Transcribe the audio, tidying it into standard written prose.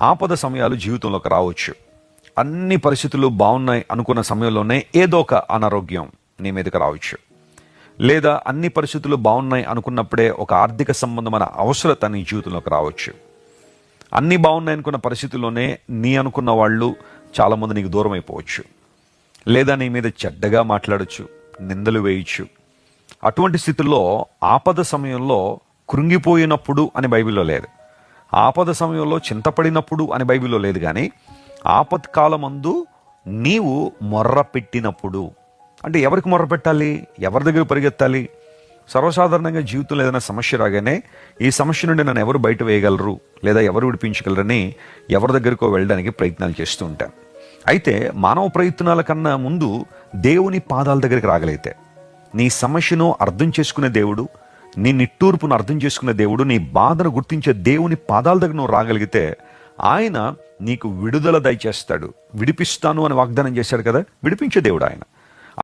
ఆపద సమయాలు జీవితంలోకి రావచ్చు. అన్ని పరిస్థితులు బాగున్నాయి అనుకున్న సమయంలోనే ఏదో ఒక అనారోగ్యం నీ మీదకి రావచ్చు. లేదా అన్ని పరిస్థితులు బాగున్నాయి అనుకున్నప్పుడే ఒక ఆర్థిక సంబంధమైన అవసరత నీ జీవితంలోకి రావచ్చు. అన్నీ బాగున్నాయి అనుకున్న పరిస్థితుల్లోనే నీ అనుకున్న వాళ్ళు చాలామంది నీకు దూరం అయిపోవచ్చు. లేదా నీ మీద చెడ్డగా మాట్లాడచ్చు, నిందలు వేయచ్చు. అటువంటి స్థితిలో ఆపద సమయంలో కృంగిపోయినప్పుడు అని బైబిల్లో లేదు, ఆపద సమయంలో చింతపడినప్పుడు అని బైబిల్లో లేదు. కానీ ఆపత్కాలమందు నీవు మొర్ర పెట్టినప్పుడు, అంటే ఎవరికి మొర్ర పెట్టాలి, ఎవరి దగ్గర పరిగెత్తాలి? సర్వసాధారణంగా జీవితంలో ఏదైనా సమస్య రాగానే ఈ సమస్య నుండి నన్ను ఎవరు బయట వేయగలరు లేదా ఎవరు విడిపించగలరని ఎవరి దగ్గరికో వెళ్ళడానికి ప్రయత్నాలు చేస్తూ ఉంటాను. అయితే మానవ ప్రయత్నాల కన్నా ముందు దేవుని పాదాల దగ్గరికి రాగలిగితే, నీ సమస్యను అర్థం చేసుకునే దేవుడు, నీ నిట్టూర్పును అర్థం చేసుకునే దేవుడు, నీ బాధను గుర్తించే దేవుని పాదాల దగ్గర నువ్వు రాగలిగితే ఆయన నీకు విడుదల దయచేస్తాడు. విడిపిస్తాను అని వాగ్దానం చేశాడు కదా, విడిపించే దేవుడు ఆయన.